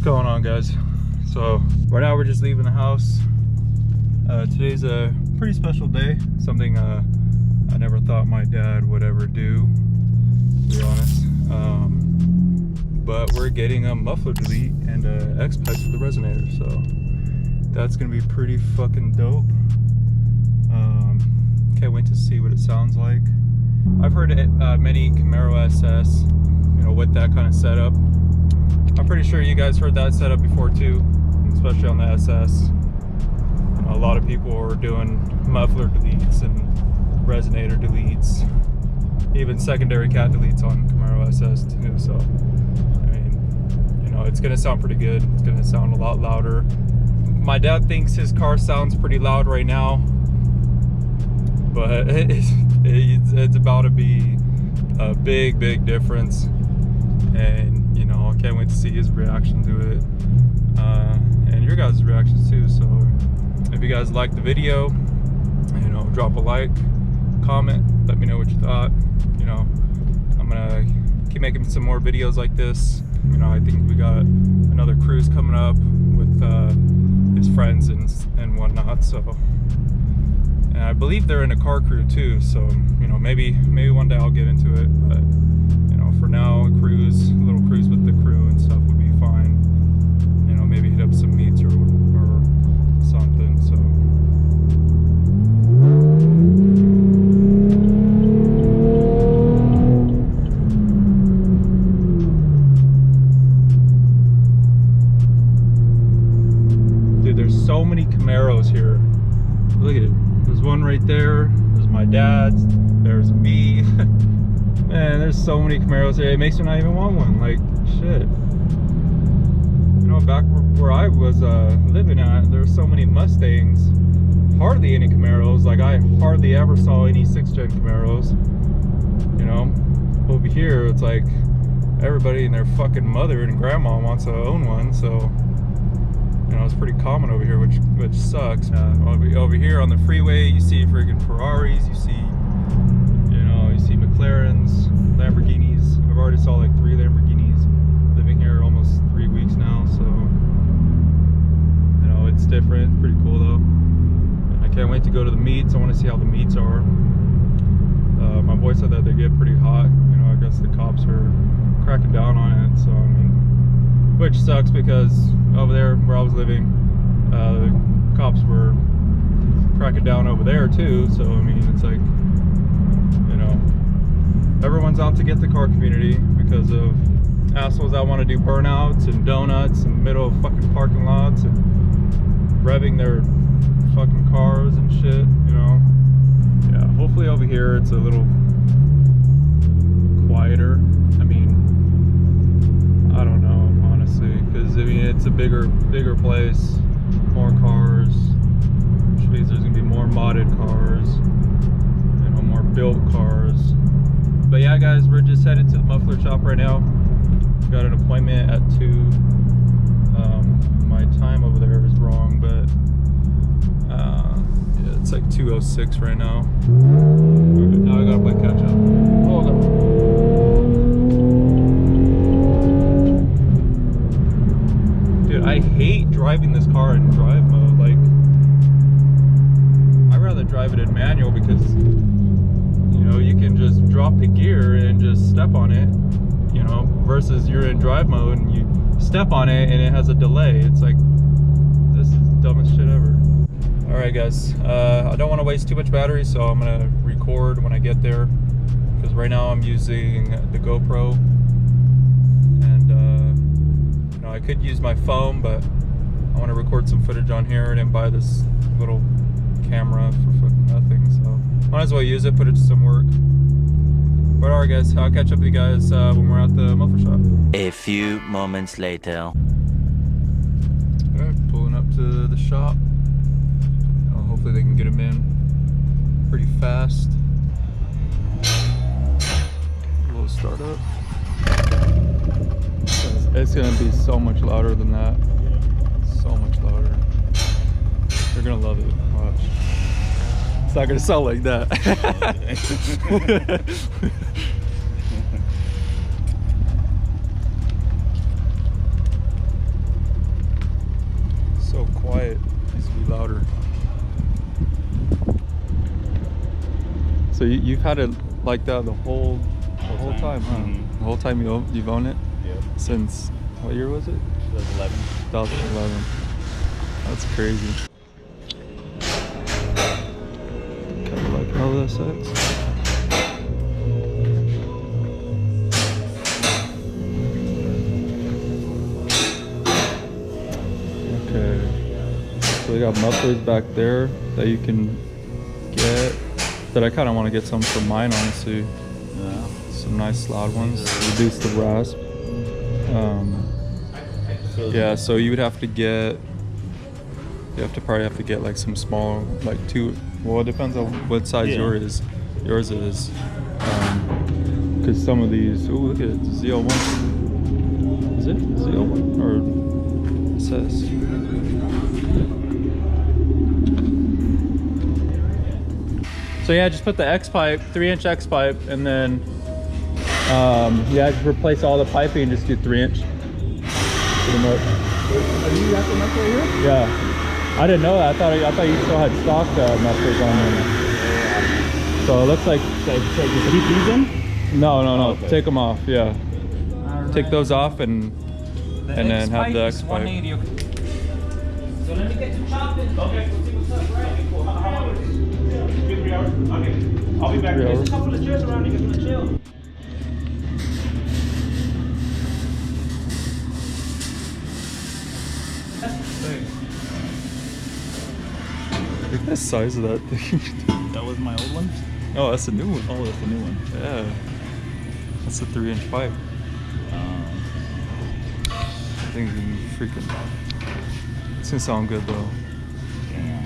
going on, guys? So right now we're just leaving the house. Today's a pretty special day, something I never thought my dad would ever do, to be honest. But we're getting a muffler delete and a X-pipe for the resonator, so that's gonna be pretty fucking dope. Can't wait to see what it sounds like. I've heard many Camaro SS, you know, with that kind of setup. I'm pretty sure you guys heard that setup before too, especially on the SS. You know, a lot of people are doing muffler deletes and resonator deletes, even secondary cat deletes on Camaro SS too. So, I mean, you know, it's gonna sound pretty good. It's gonna sound a lot louder. My dad thinks his car sounds pretty loud right now, but it's about to be a big difference. And you know, I can't wait to see his reaction to it, and your guys' reactions too. So if you guys liked the video, you know, drop a like, comment, let me know what you thought. You know, I'm gonna keep making some more videos like this. You know, I think we got another cruise coming up with his friends and whatnot. So, and I believe they're in a car crew too. So, you know, maybe one day I'll get into it. But you know, for now, a little cruise with the crew and stuff would be fine. You know, maybe hit up some meets or something. So. Dude, there's so many Camaros here. Look at it. There's one right there. There's my dad's. There's me. Man, there's so many Camaros here. It makes me not even want one. Like, shit. You know, back where I was living at, there were so many Mustangs. Hardly any Camaros. Like, I hardly ever saw any 6th gen Camaros. You know, over here, it's like everybody and their fucking mother and grandma wants to own one. So, you know, it's pretty common over here, which sucks. Over here on the freeway, you see friggin' Ferraris, you see McLarens, Lamborghinis. I've already saw like 3 Lamborghinis. Living here almost 3 weeks now, so you know, it's different. Pretty cool though. And I can't wait to go to the meets. I want to see how the meets are. My boy said that they get pretty hot. You know, I guess the cops are cracking down on it. So I mean, which sucks because over there where I was living, the cops were cracking down over there too. So I mean, it's like, you know, everyone's out to get the car community because of assholes that want to do burnouts and donuts in the middle of fucking parking lots and revving their fucking cars and shit, you know. Yeah, hopefully over here it's a little quieter. I mean, I don't know, honestly, because I mean, it's a bigger place, more cars, which means there's gonna be more modded cars, you know, more built cars. But yeah, guys, we're just headed to the muffler shop right now. Got an appointment at 2. My time over there is wrong, but yeah, it's like 2:06 right now. Right, now I gotta play catch up. Oh, no. Dude, I hate driving this car in drive mode. Like, I'd rather drive it in manual because, you know, you can just drop the gear and just step on it, you know, versus you're in drive mode and you step on it and it has a delay. It's like, this is the dumbest shit ever. All right, guys, I don't want to waste too much battery, so I'm gonna record when I get there, because right now I'm using the GoPro, and you know, I could use my phone, but I want to record some footage on here and then buy this little camera for fucking nothing, so might as well use it, put it to some work. But alright, guys, I'll catch up with you guys when we're at the muffler shop. A few moments later. Alright, pulling up to the shop. Hopefully they can get them in pretty fast. A little startup. It's gonna be so much louder than that. So much louder. You're gonna love it. Watch. It's not gonna sound like that. So you've had it like that the whole time, huh? Mm-hmm. The whole time you've owned it? Yep. Since, what year was it? 2011. 2011. That's crazy. Kind of like LSX. Okay. So we got mufflers back there that you can get. That I kind of want to get some for mine, honestly. Yeah. Some nice loud ones. Reduce the rasp. Yeah, so you would have to get. Probably have to get like some small, like two. Well, it depends on what size yours is. Because some of these. Oh, look at it. ZL1. Is it ZL1 or SS? So yeah, just put the X pipe, 3-inch X pipe, and then yeah, just replace all the piping and just do 3-inch. Pretty much. Are you got the muffler here? Yeah, I didn't know that. I thought you still had stock mufflers on there. So it looks like. So just keep these in? No. Okay. Take them off. Yeah. Right. Take those off and then have the X pipe. 180. So let me get to chopping. Okay. We'll see what's up, right? Cool. How long is this? 3 hours? Okay. I'll be back. 3 There's hours. a couple of chairs around. You guys wanna chill? Look at the size of that thing. That was my old one? Oh, that's a new one. Oh, that's the new one. Yeah. That's a 3-inch pipe. I think it's gonna be freaking. It's gonna sound good though. Yeah.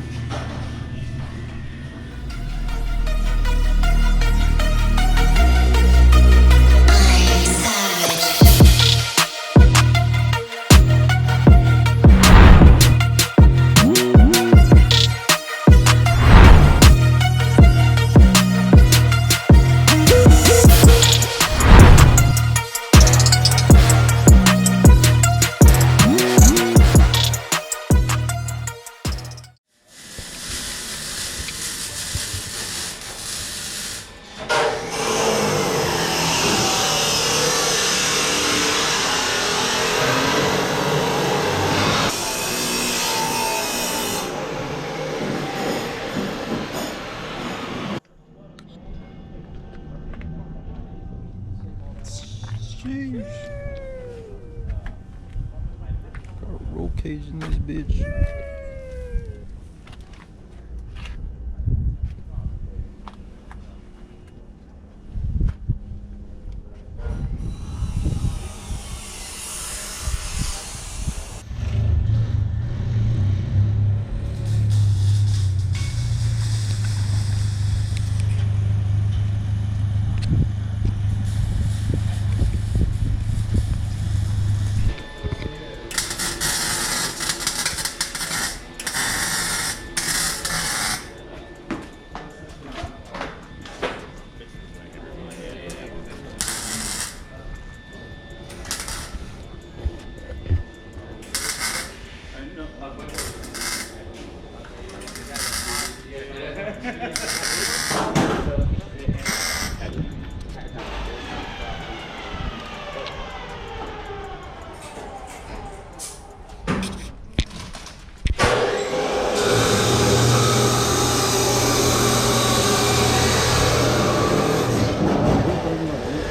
Jeez. Got a roll cage in this bitch.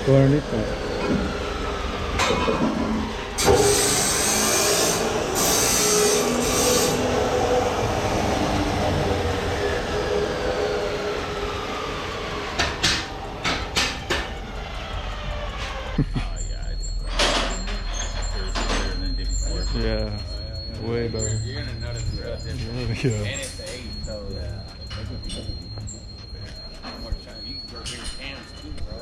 Go underneath that. Yeah, way better. You're gonna notice the real difference. Yeah. And it's 8, so more time. You can work your hands too, bro.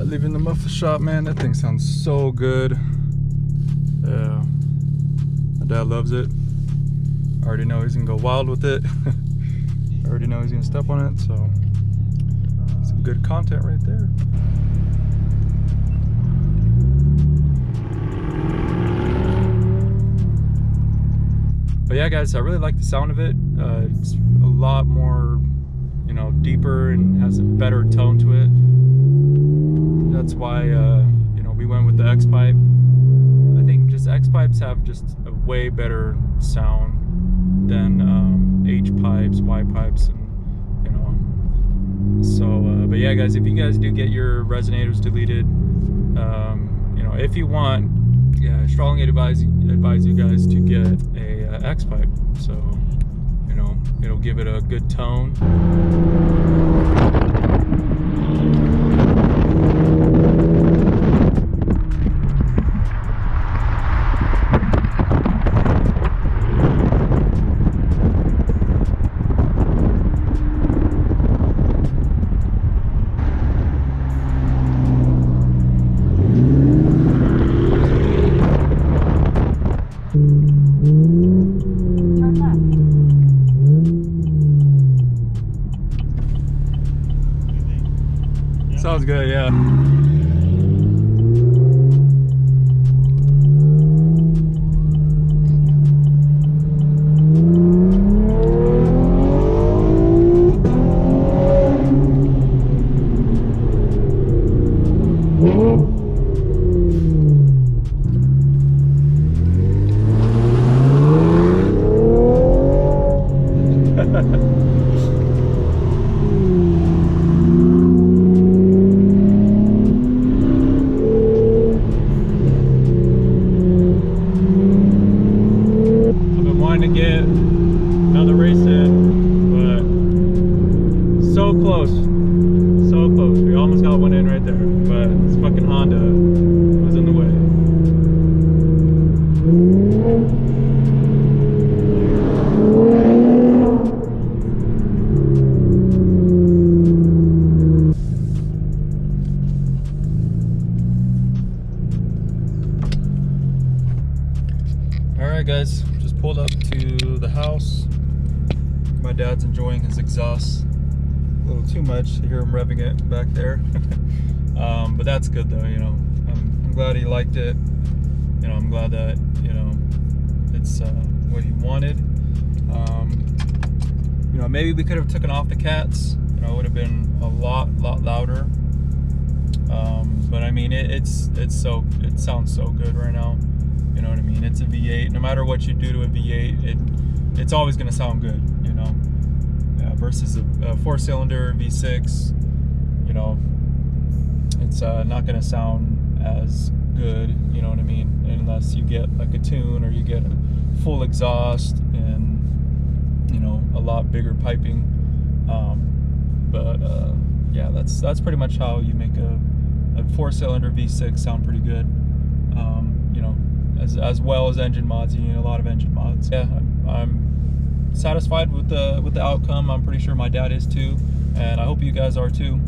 Leaving the muffler shop, man. That thing sounds so good. Yeah, my dad loves it. I already know he's gonna go wild with it. I already know he's gonna step on it, so some good content right there. But yeah, guys, I really like the sound of it. It's a lot more, you know, deeper and has a better tone to it. That's why, you know, we went with the X pipe. I think just X pipes have just a way better sound than H pipes, Y pipes, and you know. So, but yeah, guys, if you guys do get your resonators deleted, you know, if you want, yeah, I strongly advise you guys to get a X pipe. So, you know, it'll give it a good tone. Sounds good, yeah. To get another race in, but so close, so close. We almost got one in right there, but this fucking Honda was in the way. All right, guys. Pulled up to the house. My dad's enjoying his exhaust a little too much. I hear him revving it back there. But that's good though, you know. I'm glad he liked it. You know, I'm glad that, you know, it's what he wanted. You know, maybe we could have taken off the cats. You know, it would have been a lot louder. But I mean, it sounds so good right now. You know what I mean? It's a V8. No matter what you do to a V8, it's always going to sound good, you know. Versus a 4-cylinder V6, you know, it's not going to sound as good, you know what I mean? Unless you get like a tune or you get a full exhaust and, you know, a lot bigger piping. Yeah, that's pretty much how you make a 4-cylinder V6 sound pretty good. You know, as well as engine mods. You need a lot of engine mods. Yeah, I'm satisfied with the outcome. I'm pretty sure my dad is too, and I hope you guys are too.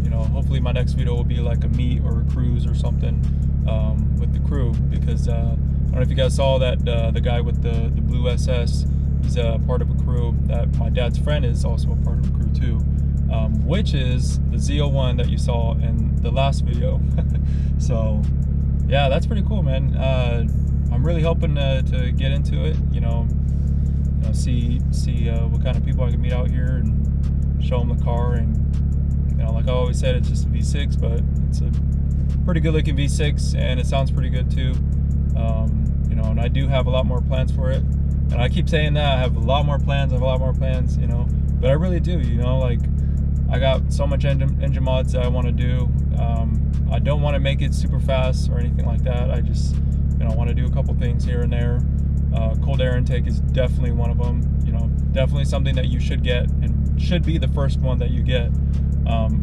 You know, hopefully my next video will be like a meet or a cruise or something with the crew, because I don't know if you guys saw that the guy with the blue SS, he's a part of a crew that my dad's friend is also a part of a crew too, which is the Z01 that you saw in the last video. So yeah, that's pretty cool, man. I'm really hoping to get into it, you know, see what kind of people I can meet out here and show them the car. And you know, like I always said, it's just a V6, but it's a pretty good looking V6 and it sounds pretty good too. You know, and I do have a lot more plans for it, and I keep saying that I have a lot more plans, you know, but I really do, you know. Like, I got so much engine mods that I want to do. I don't want to make it super fast or anything like that. I just, you know, want to do a couple things here and there. Cold air intake is definitely one of them. You know, definitely something that you should get and should be the first one that you get,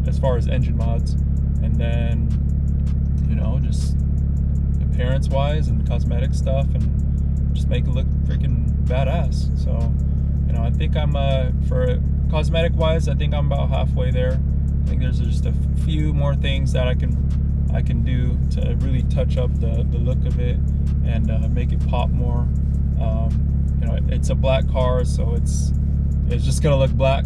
as far as engine mods. And then, you know, just appearance wise and cosmetic stuff, and just make it look freaking badass. So, you know, I think I'm for cosmetic wise, I think I'm about halfway there. I think there's just a few more things that I can do to really touch up the look of it and make it pop more. You know, it's a black car, so it's just gonna look black.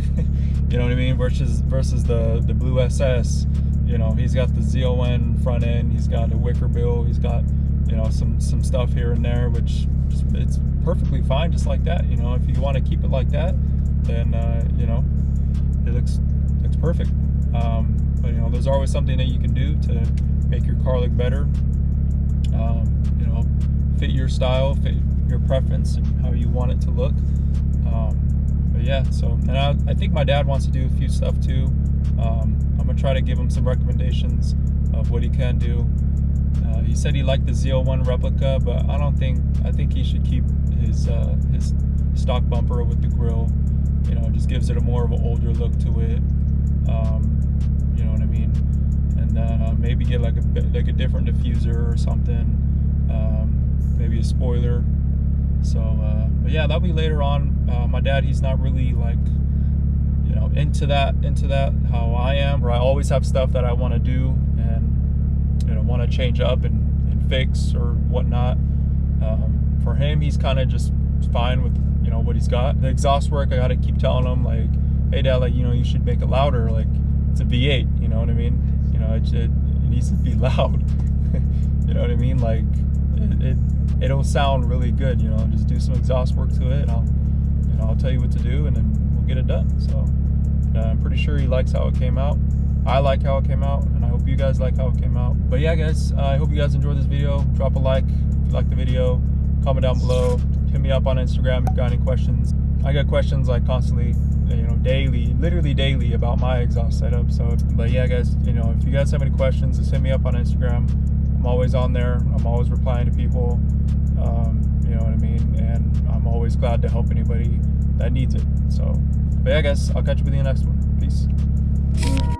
You know what I mean? Versus the blue SS. You know, he's got the ZON front end, he's got a wicker bill, he's got, you know, some stuff here and there, which it's perfectly fine just like that. You know, if you want to keep it like that, then you know, it looks perfect. But you know, there's always something that you can do to make your car look better. You know, fit your style, fit your preference, and how you want it to look. But yeah, so, and I think my dad wants to do a few stuff too. I'm gonna try to give him some recommendations of what he can do. He said he liked the ZL1 replica, but I think he should keep his stock bumper with the grill. You know, it just gives it a more of an older look to it. You know what I mean? And then maybe get like a different diffuser or something. Maybe a spoiler. So, but yeah, that'll be later on. My dad, he's not really like, you know, into that how I am, where I always have stuff that I want to do and, you know, want to change up and fix or whatnot. For him, he's kind of just fine with, you know, what he's got. The exhaust work, I gotta keep telling him, like, hey dad, like, you know, you should make it louder. Like, it's a V8, you know what I mean? You know, it needs to be loud. You know what I mean? Like, it'll sound really good. You know, just do some exhaust work to it, and I'll tell you what to do, and then we'll get it done. So I'm pretty sure he likes how it came out. I like how it came out, and I hope you guys like how it came out. But yeah, guys, I hope you guys enjoyed this video. Drop a like if you like the video. Comment down below. Hit me up on Instagram if you got any questions. I got questions like constantly, you know, daily, literally daily, about my exhaust setup. So, but yeah, guys, you know, if you guys have any questions, just hit me up on Instagram. I'm always on there. I'm always replying to people. You know what I mean? And I'm always glad to help anybody that needs it. So, but yeah, guys, I'll catch you with you in the next one. Peace.